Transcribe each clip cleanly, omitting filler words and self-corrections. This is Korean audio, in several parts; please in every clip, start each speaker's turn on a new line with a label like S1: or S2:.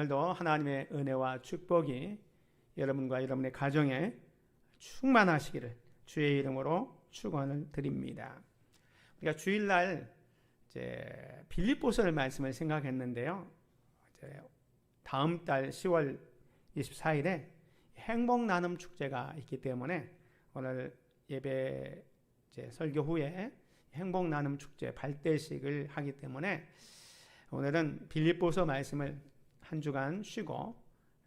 S1: 오늘도 하나님의 은혜와 축복이 여러분과 여러분의 가정에 충만하시기를 주의 이름으로 축원을 드립니다. 우리가 주일날 이제 빌립보서를 말씀을 생각했는데요. 이제 다음 달 10월 24일에 행복 나눔 축제가 있기 때문에 오늘 예배 이제 설교 후에 행복 나눔 축제 발대식을 하기 때문에 오늘은 빌립보서 말씀을 한 주간 쉬고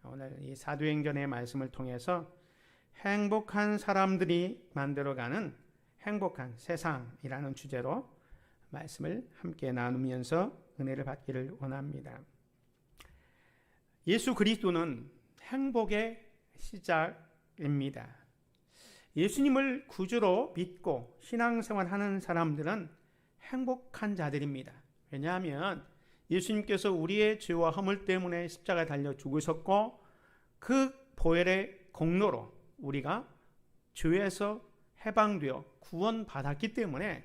S1: 오늘 이 사도행전의 말씀을 통해서 행복한 사람들이 만들어가는 행복한 세상이라는 주제로 말씀을 함께 나누면서 은혜를 받기를 원합니다. 예수 그리스도는 행복의 시작입니다. 예수님을 구주로 믿고 신앙생활하는 사람들은 행복한 자들입니다. 왜냐하면 예수님께서 우리의 죄와 허물 때문에 십자가에 달려 죽으셨고 그 보혈의 공로로 우리가 죄에서 해방되어 구원받았기 때문에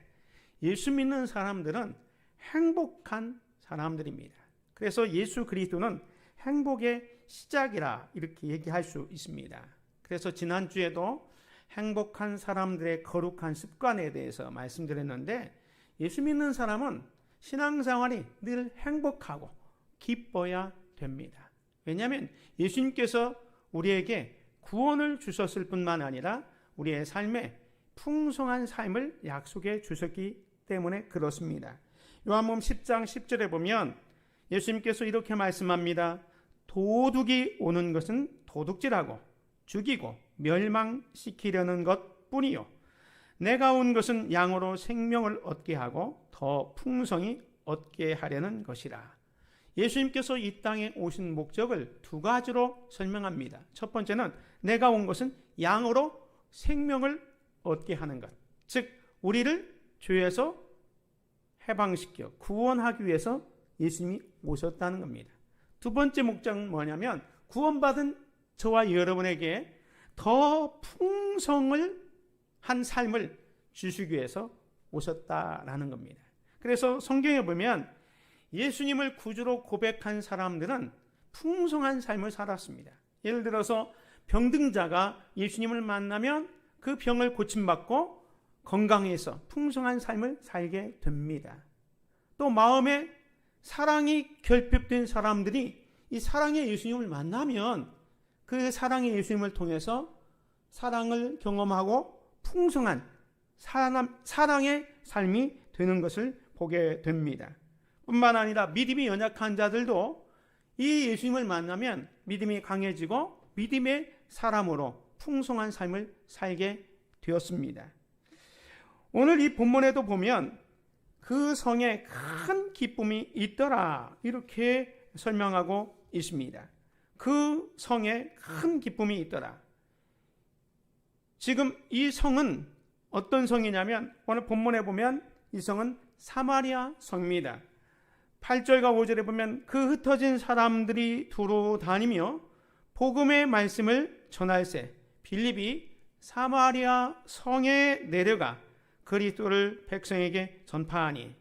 S1: 예수 믿는 사람들은 행복한 사람들입니다. 그래서 예수 그리스도는 행복의 시작이라 이렇게 얘기할 수 있습니다. 그래서 지난주에도 행복한 사람들의 거룩한 습관에 대해서 말씀드렸는데 예수 믿는 사람은 신앙생활이 늘 행복하고 기뻐야 됩니다. 왜냐하면 예수님께서 우리에게 구원을 주셨을 뿐만 아니라 우리의 삶에 풍성한 삶을 약속해 주셨기 때문에 그렇습니다. 요한복음 10장 10절에 보면 예수님께서 이렇게 말씀합니다. 도둑이 오는 것은 도둑질하고 죽이고 멸망시키려는 것뿐이요 내가 온 것은 양으로 생명을 얻게 하고 더 풍성히 얻게 하려는 것이라. 예수님께서 이 땅에 오신 목적을 두 가지로 설명합니다. 첫 번째는 내가 온 것은 양으로 생명을 얻게 하는 것, 즉 우리를 죄에서 해방시켜 구원하기 위해서 예수님이 오셨다는 겁니다. 두 번째 목적은 뭐냐면 구원받은 저와 여러분에게 더 풍성을 한 삶을 주시기 위해서 오셨다라는 겁니다. 그래서 성경에 보면 예수님을 구주로 고백한 사람들은 풍성한 삶을 살았습니다. 예를 들어서 병든자가 예수님을 만나면 그 병을 고침받고 건강해서 풍성한 삶을 살게 됩니다. 또 마음에 사랑이 결핍된 사람들이 이 사랑의 예수님을 만나면 그 사랑의 예수님을 통해서 사랑을 경험하고 풍성한 사랑의 삶이 되는 것을 보게 됩니다. 뿐만 아니라 믿음이 연약한 자들도 이 예수님을 만나면 믿음이 강해지고 믿음의 사람으로 풍성한 삶을 살게 되었습니다. 오늘 이 본문에도 보면 그 성에 큰 기쁨이 있더라 이렇게 설명하고 있습니다. 그 성에 큰 기쁨이 있더라. 지금 이 성은 어떤 성이냐면 오늘 본문에 보면 이 성은 사마리아 성입니다. 8절과 5절에 보면 그 흩어진 사람들이 두루 다니며 복음의 말씀을 전할세 빌립이 사마리아 성에 내려가 그리스도를 백성에게 전파하니.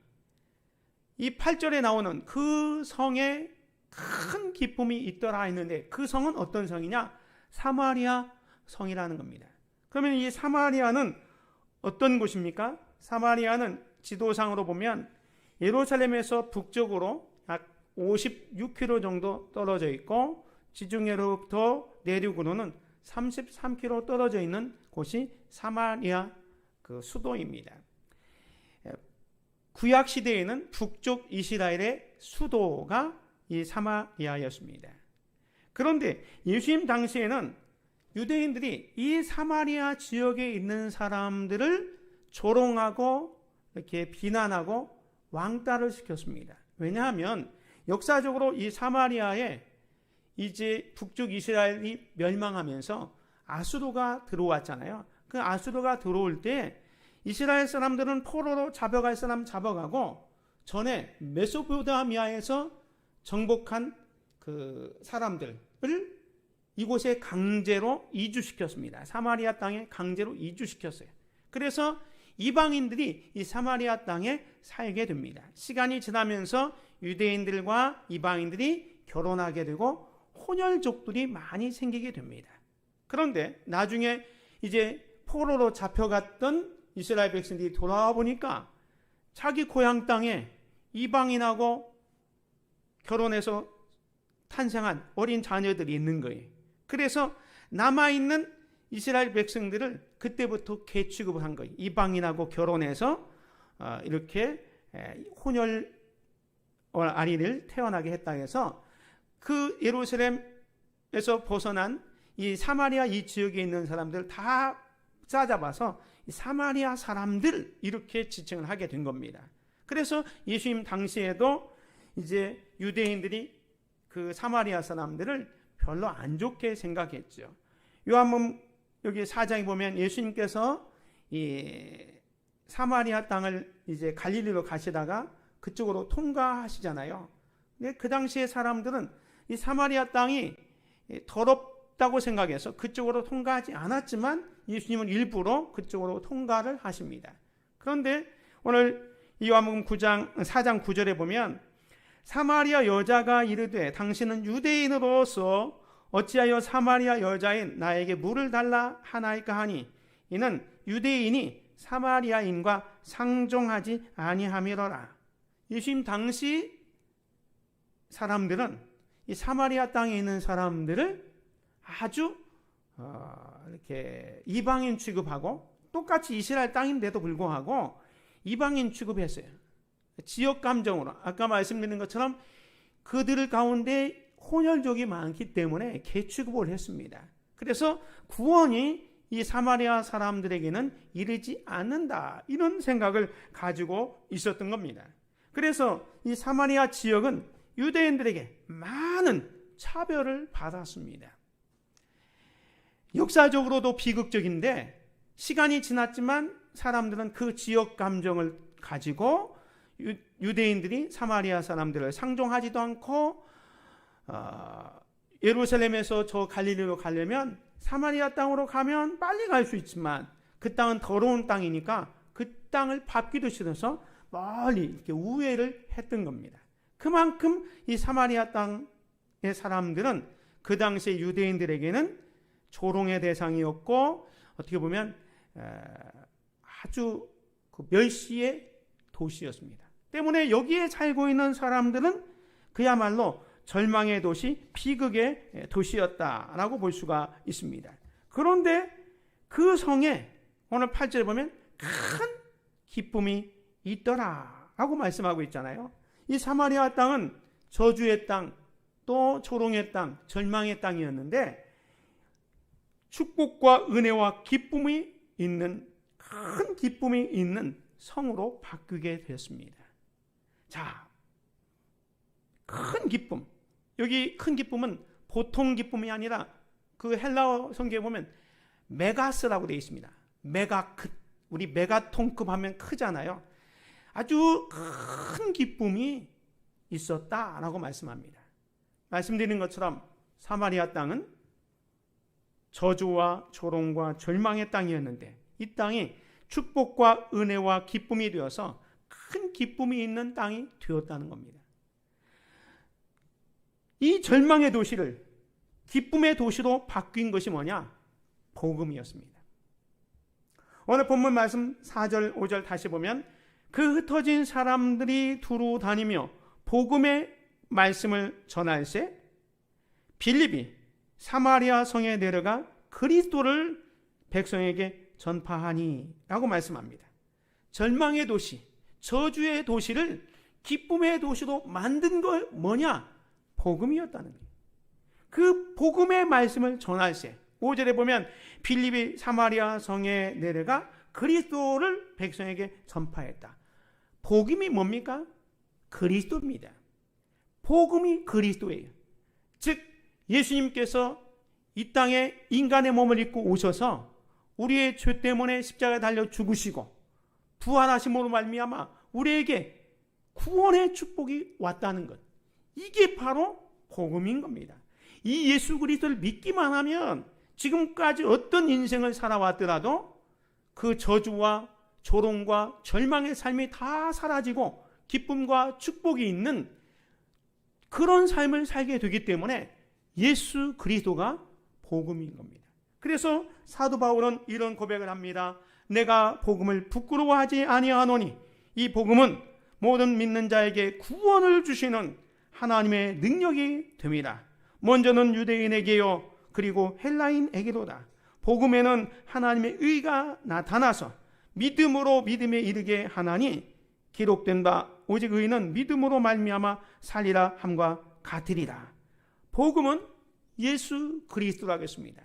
S1: 이 8절에 나오는 그 성에 큰 기쁨이 있더라 했는데 그 성은 어떤 성이냐? 사마리아 성이라는 겁니다. 그러면 이 사마리아는 어떤 곳입니까? 사마리아는 지도상으로 보면 예루살렘에서 북쪽으로 약 56km 정도 떨어져 있고 지중해로부터 내륙으로는 33km 떨어져 있는 곳이 사마리아 그 수도입니다. 구약 시대에는 북쪽 이스라엘의 수도가 이 사마리아였습니다. 그런데 예수님 당시에는 유대인들이 이 사마리아 지역에 있는 사람들을 조롱하고 이렇게 비난하고 왕따를 시켰습니다. 왜냐하면 역사적으로 이 사마리아에 이제 북쪽 이스라엘이 멸망하면서 아수르가 들어왔잖아요. 그 아수르가 들어올 때 이스라엘 사람들은 포로로 잡아갈 사람 잡아가고 전에 메소포타미아에서 정복한 그 사람들을 이곳에 강제로 이주시켰습니다. 사마리아 땅에 강제로 이주시켰어요. 그래서 이방인들이 이 사마리아 땅에 살게 됩니다. 시간이 지나면서 유대인들과 이방인들이 결혼하게 되고 혼혈족들이 많이 생기게 됩니다. 그런데 나중에 이제 포로로 잡혀갔던 이스라엘 백성들이 돌아와 보니까 자기 고향 땅에 이방인하고 결혼해서 탄생한 어린 자녀들이 있는 거예요. 그래서 남아있는 이스라엘 백성들을 그때부터 개취급을 한 거예요. 이방인하고 결혼해서 이렇게 혼혈 아이를 태어나게 했다 해서 그 예루살렘에서 벗어난 이 사마리아 이 지역에 있는 사람들 다 싸잡아서 사마리아 사람들 이렇게 지칭을 하게 된 겁니다. 그래서 예수님 당시에도 이제 유대인들이 그 사마리아 사람들을 별로 안 좋게 생각했죠. 요한복음 여기 4장에 보면 예수님께서 이 사마리아 땅을 이제 갈릴리로 가시다가 그쪽으로 통과하시잖아요. 근데 그 당시에 사람들은 이 사마리아 땅이 더럽다고 생각해서 그쪽으로 통과하지 않았지만 예수님은 일부러 그쪽으로 통과를 하십니다. 그런데 오늘 요한복음 4장 9절에 보면 사마리아 여자가 이르되 당신은 유대인으로서 어찌하여 사마리아 여자인 나에게 물을 달라 하나이까 하니 이는 유대인이 사마리아인과 상종하지 아니함이로라. 예수님 당시 사람들은 이 사마리아 땅에 있는 사람들을 아주 이렇게 이방인 취급하고 똑같이 이스라엘 땅인데도 불구하고 이방인 취급했어요. 지역 감정으로 아까 말씀드린 것처럼 그들 가운데 혼혈족이 많기 때문에 개취급을 했습니다. 그래서 구원이 이 사마리아 사람들에게는 이르지 않는다 이런 생각을 가지고 있었던 겁니다. 그래서 이 사마리아 지역은 유대인들에게 많은 차별을 받았습니다. 역사적으로도 비극적인데 시간이 지났지만 사람들은 그 지역 감정을 가지고 유대인들이 사마리아 사람들을 상종하지도 않고 예루살렘에서 저 갈릴리로 가려면 사마리아 땅으로 가면 빨리 갈 수 있지만 그 땅은 더러운 땅이니까 그 땅을 밟기도 싫어서 멀리 이렇게 우회를 했던 겁니다. 그만큼 이 사마리아 땅의 사람들은 그 당시에 유대인들에게는 조롱의 대상이었고 어떻게 보면 아주 멸시의 도시였습니다. 때문에 여기에 살고 있는 사람들은 그야말로 절망의 도시, 비극의 도시였다라고 볼 수가 있습니다. 그런데 그 성에 오늘 8절에 보면 큰 기쁨이 있더라라고 말씀하고 있잖아요. 이 사마리아 땅은 저주의 땅, 또 조롱의 땅, 절망의 땅이었는데 축복과 은혜와 기쁨이 있는 큰 기쁨이 있는 성으로 바뀌게 되었습니다. 자, 큰 기쁨. 여기 큰 기쁨은 보통 기쁨이 아니라 그 헬라어 성경에 보면 메가스라고 되어 있습니다. 메가크. 우리 메가톤급 하면 크잖아요. 아주 큰 기쁨이 있었다라고 말씀합니다. 말씀드린 것처럼 사마리아 땅은 저주와 조롱과 절망의 땅이었는데 이 땅이 축복과 은혜와 기쁨이 되어서 큰 기쁨이 있는 땅이 되었다는 겁니다. 이 절망의 도시를 기쁨의 도시로 바뀐 것이 뭐냐? 복음이었습니다. 오늘 본문 말씀 4절 5절 다시 보면 그 흩어진 사람들이 두루 다니며 복음의 말씀을 전할세 빌립이 사마리아 성에 내려가 그리스도를 백성에게 전파하니 라고 말씀합니다. 절망의 도시, 저주의 도시를 기쁨의 도시로 만든 거 뭐냐? 복음이었다는 거예요. 그 복음의 말씀을 전할세 5절에 보면 빌립이 사마리아 성에 내려가 그리스도를 백성에게 전파했다. 복음이 뭡니까? 그리스도입니다. 복음이 그리스도예요. 즉 예수님께서 이 땅에 인간의 몸을 입고 오셔서 우리의 죄 때문에 십자가에 달려 죽으시고 부활하심으로 말미암아 우리에게 구원의 축복이 왔다는 것. 이게 바로 복음인 겁니다. 이 예수 그리스도를 믿기만 하면 지금까지 어떤 인생을 살아왔더라도 그 저주와 조롱과 절망의 삶이 다 사라지고 기쁨과 축복이 있는 그런 삶을 살게 되기 때문에 예수 그리스도가 복음인 겁니다. 그래서 사도 바울은 이런 고백을 합니다. 내가 복음을 부끄러워하지 아니하노니 이 복음은 모든 믿는 자에게 구원을 주시는 하나님의 능력이 됩니다. 먼저는 유대인에게요 그리고 헬라인에게로다. 복음에는 하나님의 의가 나타나서 믿음으로 믿음에 이르게 하나니 기록된 바 오직 의인은 믿음으로 말미암아 살리라 함과 같으리라. 복음은 예수 그리스도라고 했습니다.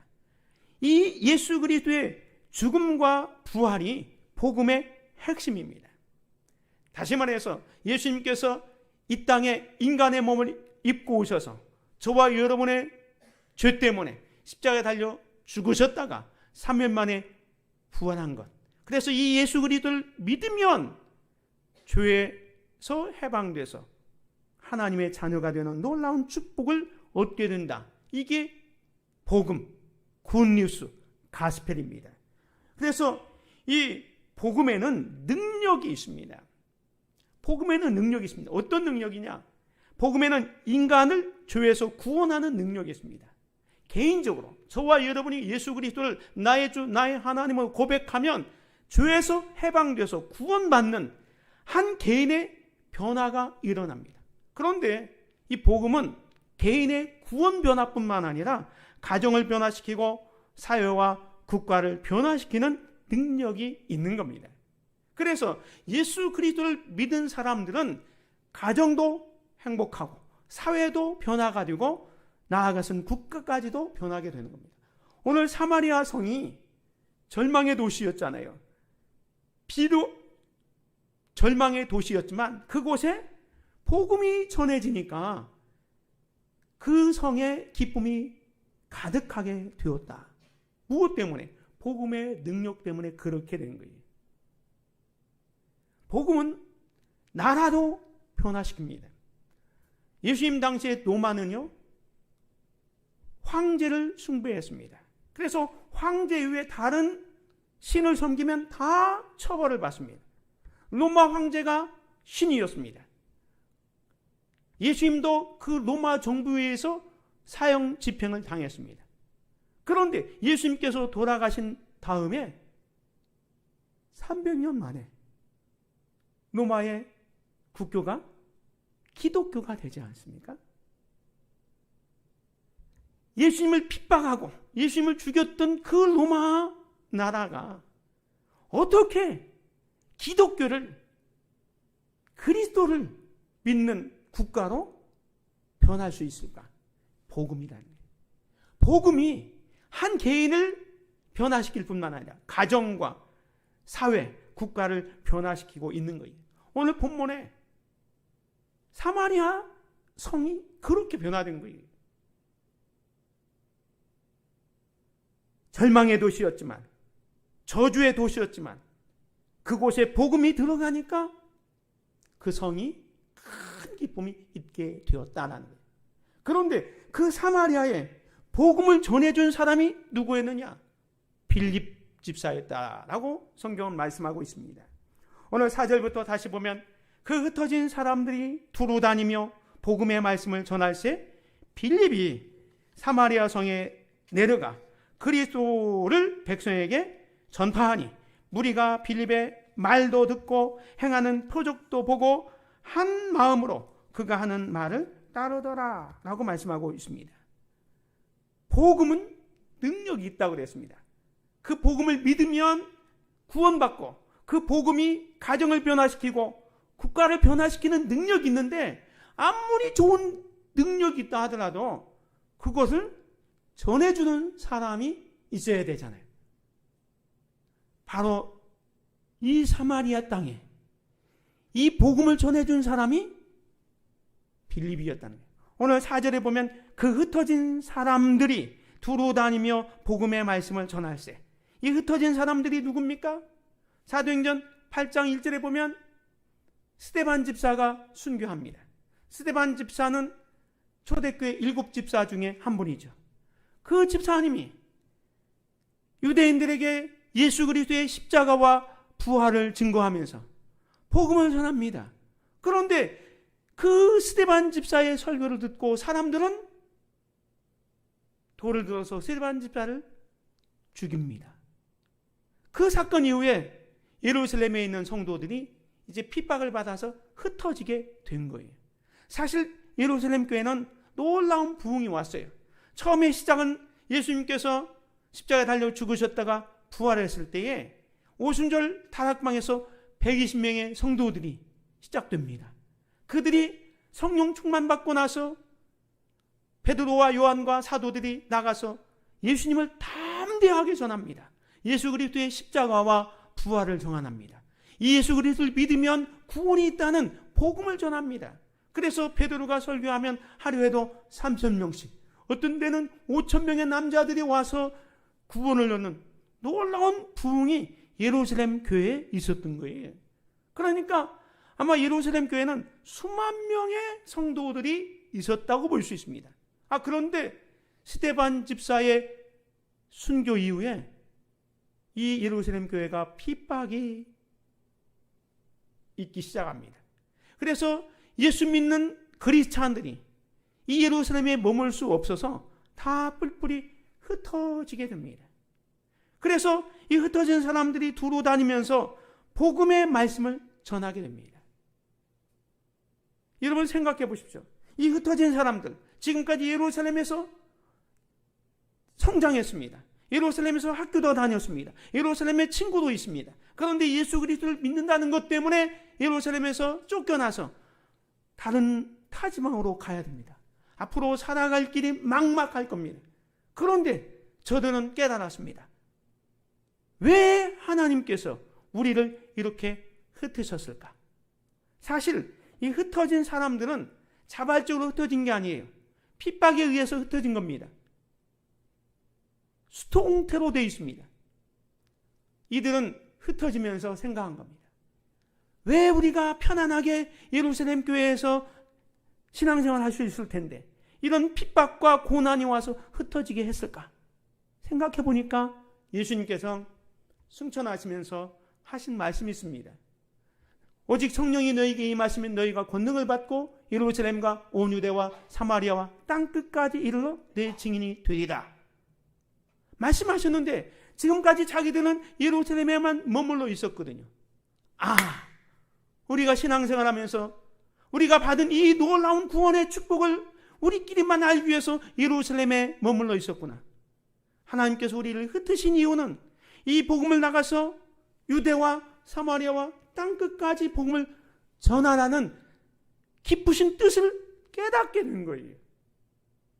S1: 이 예수 그리스도의 죽음과 부활이 복음의 핵심입니다. 다시 말해서 예수님께서 이 땅에 인간의 몸을 입고 오셔서 저와 여러분의 죄 때문에 십자가에 달려 죽으셨다가 3일 만에 부활한 것. 그래서 이 예수 그리스도를 믿으면 죄에서 해방돼서 하나님의 자녀가 되는 놀라운 축복을 얻게 된다. 이게 복음, 굿뉴스, 가스펠입니다. 그래서 이 복음에는 능력이 있습니다. 복음에는 능력이 있습니다. 어떤 능력이냐? 복음에는 인간을 죄에서 구원하는 능력이 있습니다. 개인적으로 저와 여러분이 예수 그리스도를 나의 주, 나의 하나님을 고백하면 죄에서 해방돼서 구원받는 한 개인의 변화가 일어납니다. 그런데 이 복음은 개인의 구원 변화뿐만 아니라 가정을 변화시키고 사회와 국가를 변화시키는 능력이 있는 겁니다. 그래서 예수 그리스도를 믿은 사람들은 가정도 행복하고 사회도 변화가 되고 나아가선 국가까지도 변하게 되는 겁니다. 오늘 사마리아 성이 절망의 도시였잖아요. 비록 절망의 도시였지만 그곳에 복음이 전해지니까 그 성에 기쁨이 가득하게 되었다. 무엇 때문에? 복음의 능력 때문에 그렇게 된 거예요. 복음은 나라도 변화시킵니다. 예수님 당시에 로마는요 황제를 숭배했습니다. 그래서 황제 이외에 다른 신을 섬기면 다 처벌을 받습니다. 로마 황제가 신이었습니다. 예수님도 그 로마 정부에 의해서 사형 집행을 당했습니다. 그런데 예수님께서 돌아가신 다음에 300년 만에 로마의 국교가 기독교가 되지 않습니까? 예수님을 핍박하고 예수님을 죽였던 그 로마 나라가 어떻게 기독교를 그리스도를 믿는 국가로 변할 수 있을까? 복음이라는 거예요. 복음이 한 개인을 변화시킬 뿐만 아니라 가정과 사회, 국가를 변화시키고 있는 거예요. 오늘 본문에 사마리아 성이 그렇게 변화된 거예요. 절망의 도시였지만, 저주의 도시였지만 그곳에 복음이 들어가니까 그 성이 큰 기쁨이 있게 되었다는 거예요. 그런데 그 사마리아에 복음을 전해준 사람이 누구였느냐? 빌립 집사였다라고 성경은 말씀하고 있습니다. 오늘 4절부터 다시 보면 그 흩어진 사람들이 두루 다니며 복음의 말씀을 전할새 빌립이 사마리아 성에 내려가 그리스도를 백성에게 전파하니 무리가 빌립의 말도 듣고 행하는 표적도 보고 한 마음으로 그가 하는 말을 따르더라 라고 말씀하고 있습니다. 복음은 능력이 있다고 그랬습니다. 그 복음을 믿으면 구원받고 그 복음이 가정을 변화시키고 국가를 변화시키는 능력이 있는데 아무리 좋은 능력이 있다 하더라도 그것을 전해주는 사람이 있어야 되잖아요. 바로 이 사마리아 땅에 이 복음을 전해준 사람이 빌립이었다는 거예요. 오늘 4절에 보면 그 흩어진 사람들이 두루 다니며 복음의 말씀을 전할세. 이 흩어진 사람들이 누굽니까? 사도행전 8장 1절에 보면 스데반 집사가 순교합니다. 스데반 집사는 초대교회 7집사 중에 한 분이죠. 그 집사님이 유대인들에게 예수 그리스도의 십자가와 부활을 증거하면서 복음을 전합니다. 그런데 그 스데반 집사의 설교를 듣고 사람들은 돌을 들어서 스데반 집사를 죽입니다. 그 사건 이후에 예루살렘에 있는 성도들이 이제 핍박을 받아서 흩어지게 된 거예요. 사실 예루살렘 교회는 놀라운 부흥이 왔어요. 처음에 시작은 예수님께서 십자가에 달려 죽으셨다가 부활했을 때에 오순절 다락방에서 120명의 성도들이 시작됩니다. 그들이 성령 충만받고 나서 베드로와 요한과 사도들이 나가서 예수님을 담대하게 전합니다. 예수 그리스도의 십자가와 부활을 전합니다. 이 예수 그리스도를 믿으면 구원이 있다는 복음을 전합니다. 그래서 베드로가 설교하면 하루에도 3,000명씩, 어떤 때는 5,000명의 남자들이 와서 구원을 얻는 놀라운 부흥이 예루살렘 교회에 있었던 거예요. 그러니까 아마 예루살렘 교회는 수만 명의 성도들이 있었다고 볼 수 있습니다. 그런데 스데반 집사의 순교 이후에 이 예루살렘 교회가 핍박이 있기 시작합니다. 그래서 예수 믿는 그리스찬들이 이 예루살렘에 머물 수 없어서 다 뿔뿔이 흩어지게 됩니다. 그래서 이 흩어진 사람들이 두루 다니면서 복음의 말씀을 전하게 됩니다. 여러분 생각해 보십시오. 이 흩어진 사람들, 지금까지 예루살렘에서 성장했습니다. 예루살렘에서 학교도 다녔습니다. 예루살렘에 친구도 있습니다. 그런데 예수 그리스도를 믿는다는 것 때문에 예루살렘에서 쫓겨나서 다른 타지방으로 가야 됩니다. 앞으로 살아갈 길이 막막할 겁니다. 그런데 저들은 깨달았습니다. 왜 하나님께서 우리를 이렇게 흩으셨을까? 사실 이 흩어진 사람들은 자발적으로 흩어진 게 아니에요. 핍박에 의해서 흩어진 겁니다. 수동태로 되어 있습니다. 이들은 흩어지면서 생각한 겁니다. 왜 우리가 편안하게 예루살렘 교회에서 신앙생활 할 수 있을 텐데 이런 핍박과 고난이 와서 흩어지게 했을까? 생각해 보니까 예수님께서 승천하시면서 하신 말씀이 있습니다. 오직 성령이 너희에게 임하시면 너희가 권능을 받고 예루살렘과 온 유대와 사마리아와 땅끝까지 이르러 내 증인이 되리라. 말씀하셨는데 지금까지 자기들은 예루살렘에만 머물러 있었거든요. 우리가 신앙생활하면서 우리가 받은 이 놀라운 구원의 축복을 우리끼리만 알기 위해서 예루살렘에 머물러 있었구나. 하나님께서 우리를 흩으신 이유는 이 복음을 나가서 유대와 사마리아와 땅끝까지 복음을 전하라는 깊으신 뜻을 깨닫게 된 거예요.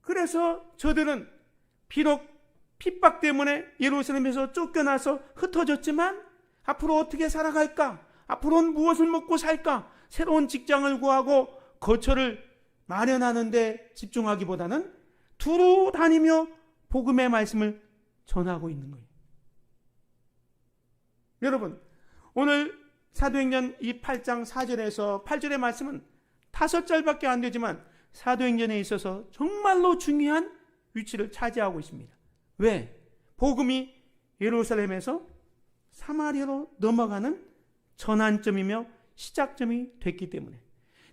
S1: 그래서 저들은 비록 핍박 때문에 예루살렘에서 쫓겨나서 흩어졌지만 앞으로 어떻게 살아갈까? 앞으로는 무엇을 먹고 살까? 새로운 직장을 구하고 거처를 마련하는 데 집중하기보다는 두루 다니며 복음의 말씀을 전하고 있는 거예요. 여러분, 오늘 사도행전 이 8장 4절에서 8절의 말씀은 5절밖에 안 되지만 사도행전에 있어서 정말로 중요한 위치를 차지하고 있습니다. 왜? 복음이 예루살렘에서 사마리아로 넘어가는 전환점이며 시작점이 됐기 때문에.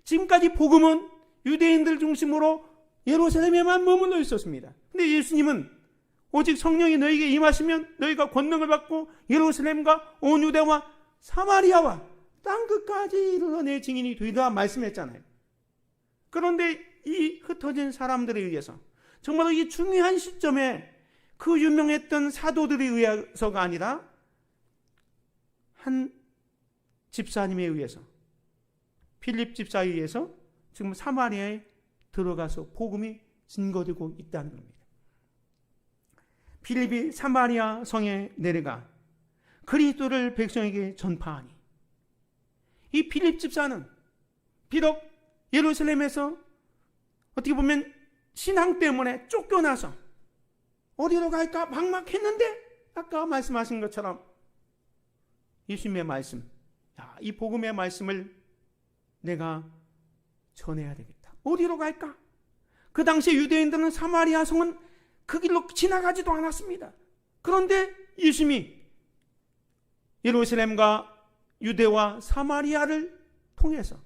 S1: 지금까지 복음은 유대인들 중심으로 예루살렘에만 머물러 있었습니다. 근데 예수님은 오직 성령이 너희에게 임하시면 너희가 권능을 받고 예루살렘과 온 유대와 사마리아와 땅끝까지 이르러 내 증인이 되리라 말씀했잖아요. 그런데 이 흩어진 사람들에 의해서 정말로 이 중요한 시점에 그 유명했던 사도들에 의해서가 아니라 한 집사님에 의해서, 필립 집사에 의해서 지금 사마리아에 들어가서 복음이 증거되고 있다는 겁니다. 필립이 사마리아 성에 내려가 그리스도를 백성에게 전파하니 이 필립 집사는 비록 예루살렘에서 어떻게 보면 신앙 때문에 쫓겨나서 어디로 갈까 막막했는데 아까 말씀하신 것처럼 예수님의 말씀, 이 복음의 말씀을 내가 전해야 되겠다. 어디로 갈까? 그 당시에 유대인들은 사마리아 성은 그 길로 지나가지도 않았습니다. 그런데 예수님이 예루살렘과 유대와 사마리아를 통해서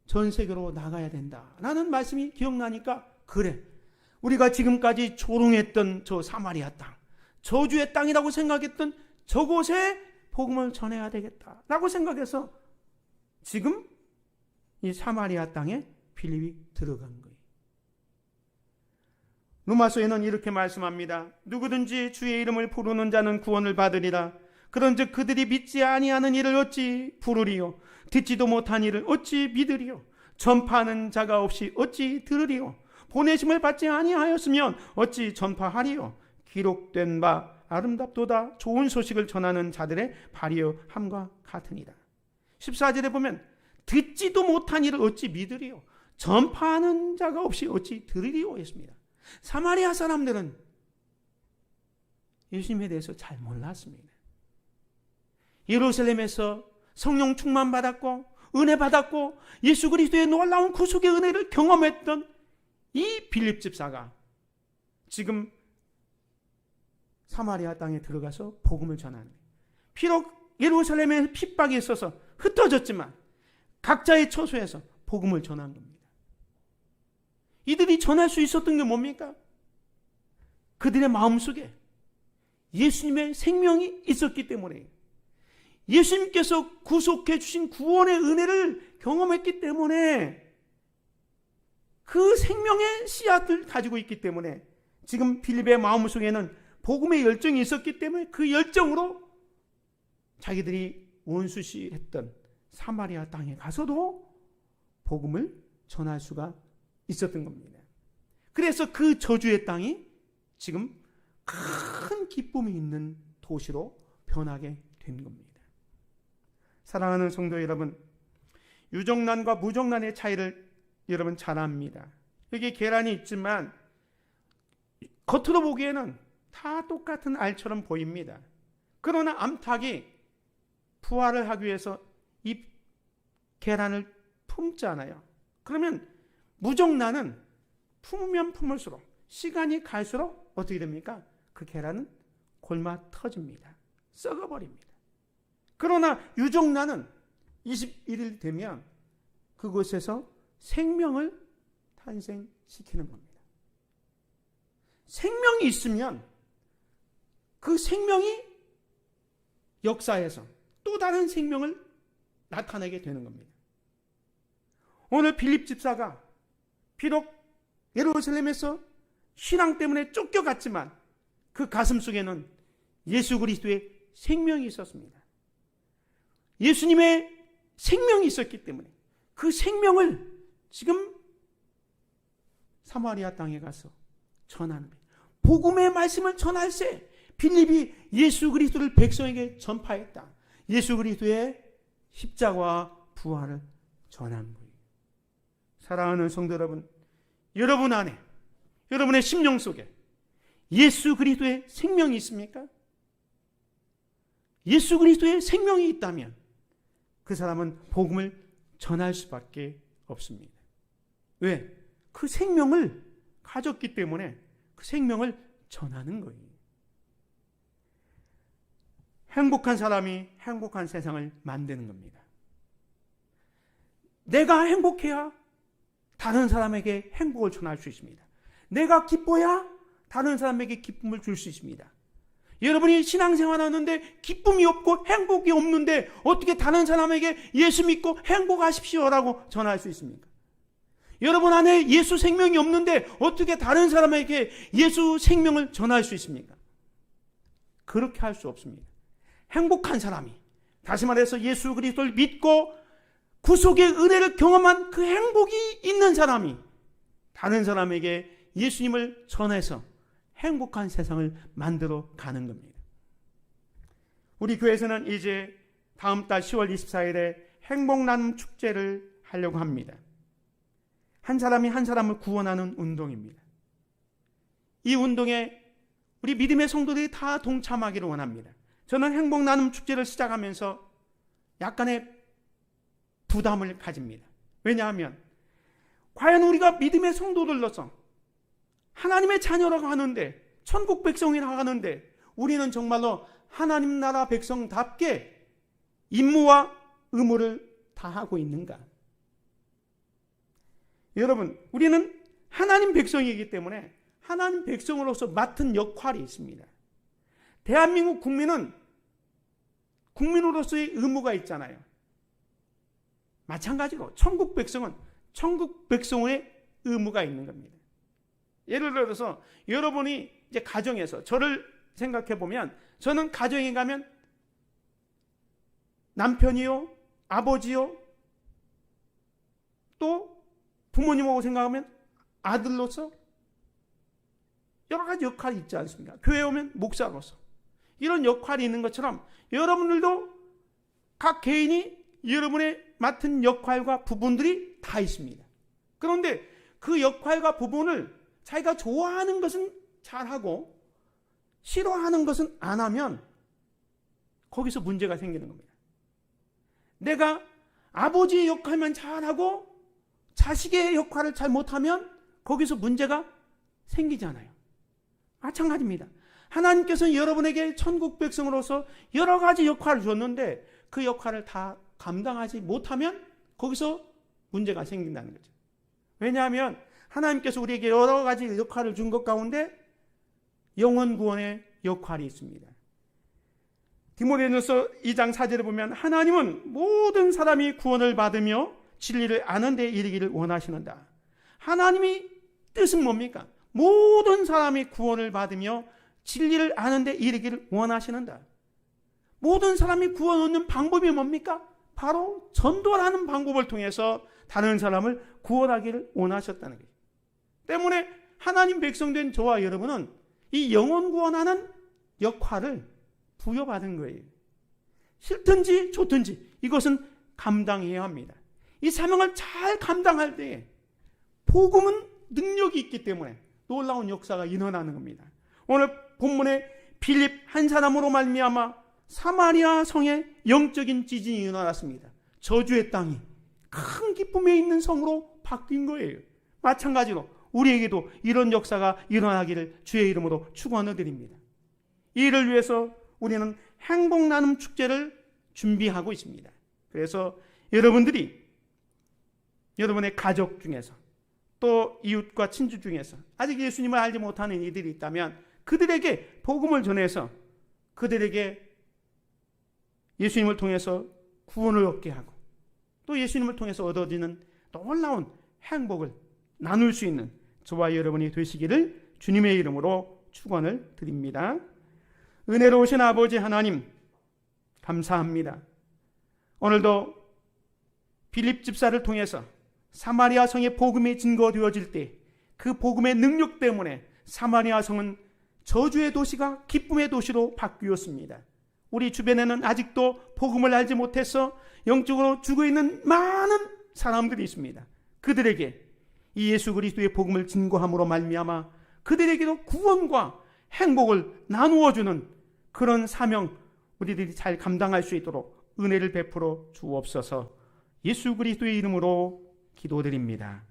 S1: 전 세계로 나가야 된다 라는 말씀이 기억나니까, 그래, 우리가 지금까지 조롱했던 저 사마리아 땅, 저주의 땅이라고 생각했던 저곳에 복음을 전해야 되겠다라고 생각해서 지금 이 사마리아 땅에 빌립이 들어간 거예요. 로마서에는 이렇게 말씀합니다. 누구든지 주의 이름을 부르는 자는 구원을 받으리라. 그런즉 그들이 믿지 아니하는 이를 어찌 부르리요? 듣지도 못한 이를 어찌 믿으리요? 전파하는 자가 없이 어찌 들으리요? 보내심을 받지 아니하였으면 어찌 전파하리요? 기록된 바 아름답도다 좋은 소식을 전하는 자들의 발이여 함과 같으니라. 14절에 보면 듣지도 못한 이를 어찌 믿으리요? 전파하는 자가 없이 어찌 들으리요? 했습니다. 사마리아 사람들은 예수님에 대해서 잘 몰랐습니다. 예루살렘에서 성령 충만 받았고 은혜 받았고 예수 그리스도의 놀라운 구속의 은혜를 경험했던 이 빌립 집사가 지금 사마리아 땅에 들어가서 복음을 전하는, 비록 예루살렘에 핍박이 있어서 흩어졌지만 각자의 처소에서 복음을 전한 겁니다. 이들이 전할 수 있었던 게 뭡니까? 그들의 마음속에 예수님의 생명이 있었기 때문에, 예수님께서 구속해 주신 구원의 은혜를 경험했기 때문에, 그 생명의 씨앗을 가지고 있기 때문에 지금 빌립의 마음속에는 복음의 열정이 있었기 때문에 그 열정으로 자기들이 원수시했던 사마리아 땅에 가서도 복음을 전할 수가 있었던 겁니다. 그래서 그 저주의 땅이 지금 큰 기쁨이 있는 도시로 변하게 된 겁니다. 사랑하는 성도 여러분, 유정란과 무정란의 차이를 여러분 잘 압니다. 여기 계란이 있지만 겉으로 보기에는 다 똑같은 알처럼 보입니다. 그러나 암탉이 부화를 하기 위해서 이 계란을 품잖아요. 그러면 무정란은 품으면 품을수록, 시간이 갈수록 어떻게 됩니까? 그 계란은 골마 터집니다. 썩어버립니다. 그러나 유정란은 21일 되면 그곳에서 생명을 탄생시키는 겁니다. 생명이 있으면 그 생명이 역사에서 또 다른 생명을 나타내게 되는 겁니다. 오늘 빌립 집사가 비록 예루살렘에서 신앙 때문에 쫓겨갔지만 그 가슴 속에는 예수 그리스도의 생명이 있었습니다. 예수님의 생명이 있었기 때문에 그 생명을 지금 사마리아 땅에 가서 전하는 거예요. 복음의 말씀을 전할세 빌립이 예수 그리스도를 백성에게 전파했다. 예수 그리스도의 십자가와 부활을 전한 거예요. 사랑하는 성도 여러분, 여러분 안에, 여러분의 심령 속에 예수 그리스도의 생명이 있습니까? 예수 그리스도의 생명이 있다면 그 사람은 복음을 전할 수밖에 없습니다. 왜? 그 생명을 가졌기 때문에 그 생명을 전하는 거예요. 행복한 사람이 행복한 세상을 만드는 겁니다. 내가 행복해야 다른 사람에게 행복을 전할 수 있습니다. 내가 기뻐야 다른 사람에게 기쁨을 줄 수 있습니다. 여러분이 신앙생활 하는데 기쁨이 없고 행복이 없는데 어떻게 다른 사람에게 예수 믿고 행복하십시오라고 전할 수 있습니까? 여러분 안에 예수 생명이 없는데 어떻게 다른 사람에게 예수 생명을 전할 수 있습니까? 그렇게 할 수 없습니다. 행복한 사람이, 다시 말해서 예수 그리스도를 믿고 구속의 은혜를 경험한 그 행복이 있는 사람이 다른 사람에게 예수님을 전해서 행복한 세상을 만들어 가는 겁니다. 우리 교회에서는 이제 다음 달 10월 24일에 행복 나눔 축제를 하려고 합니다. 한 사람이 한 사람을 구원하는 운동입니다. 이 운동에 우리 믿음의 성도들이 다 동참하기를 원합니다. 저는 행복 나눔 축제를 시작하면서 약간의 부담을 가집니다. 왜냐하면 과연 우리가 믿음의 성도들로서 하나님의 자녀라고 하는데, 천국 백성이라고 하는데 우리는 정말로 하나님 나라 백성답게 임무와 의무를 다하고 있는가? 여러분, 우리는 하나님 백성이기 때문에 하나님 백성으로서 맡은 역할이 있습니다. 대한민국 국민은 국민으로서의 의무가 있잖아요. 마찬가지로 천국 백성은 천국 백성의 의무가 있는 겁니다. 예를 들어서 여러분이 이제 가정에서 저를 생각해 보면, 저는 가정에 가면 남편이요, 아버지요, 또 부모님하고 생각하면 아들로서 여러 가지 역할이 있지 않습니까? 교회에 오면 목사로서 이런 역할이 있는 것처럼 여러분들도 각 개인이 여러분의 맡은 역할과 부분들이 다 있습니다. 그런데 그 역할과 부분을 자기가 좋아하는 것은 잘하고 싫어하는 것은 안 하면 거기서 문제가 생기는 겁니다. 내가 아버지의 역할만 잘하고 자식의 역할을 잘 못하면 거기서 문제가 생기잖아요. 마찬가지입니다. 하나님께서는 여러분에게 천국 백성으로서 여러 가지 역할을 줬는데 그 역할을 다 감당하지 못하면 거기서 문제가 생긴다는 거죠. 왜냐하면 하나님께서 우리에게 여러 가지 역할을 준 것 가운데 영혼 구원의 역할이 있습니다. 디모데전서 2장 4절에 보면 하나님은 모든 사람이 구원을 받으며 진리를 아는 데 이르기를 원하시는다. 하나님의 뜻은 뭡니까? 모든 사람이 구원을 받으며 진리를 아는 데 이르기를 원하시는다. 모든 사람이 구원 얻는 방법이 뭡니까? 바로 전도라는 방법을 통해서 다른 사람을 구원하기를 원하셨다는 거예요. 때문에 하나님 백성된 저와 여러분은 이 영혼 구원하는 역할을 부여받은 거예요. 싫든지 좋든지 이것은 감당해야 합니다. 이 사명을 잘 감당할 때 복음은 능력이 있기 때문에 놀라운 역사가 일어나는 겁니다. 오늘 본문에 빌립 한 사람으로 말미암아 사마리아 성에 영적인 지진이 일어났습니다. 저주의 땅이 큰 기쁨에 있는 성으로 바뀐 거예요. 마찬가지로 우리에게도 이런 역사가 일어나기를 주의 이름으로 축원을 드립니다. 이를 위해서 우리는 행복 나눔 축제를 준비하고 있습니다. 그래서 여러분들이 여러분의 가족 중에서 또 이웃과 친구 중에서 아직 예수님을 알지 못하는 이들이 있다면 그들에게 복음을 전해서 그들에게 예수님을 통해서 구원을 얻게 하고 또 예수님을 통해서 얻어지는 놀라운 행복을 나눌 수 있는 저와 여러분이 되시기를 주님의 이름으로 축원을 드립니다. 은혜로우신 아버지 하나님 감사합니다. 오늘도 빌립 집사를 통해서 사마리아 성의 복음이 증거되어질 때 그 복음의 능력 때문에 사마리아 성은 저주의 도시가 기쁨의 도시로 바뀌었습니다. 우리 주변에는 아직도 복음을 알지 못해서 영적으로 죽어 있는 많은 사람들이 있습니다. 그들에게 이 예수 그리스도의 복음을 증거함으로 말미암아 그들에게도 구원과 행복을 나누어 주는 그런 사명 우리들이 잘 감당할 수 있도록 은혜를 베풀어 주옵소서. 예수 그리스도의 이름으로 기도드립니다.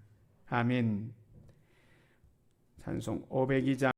S1: 아멘. 찬송 502장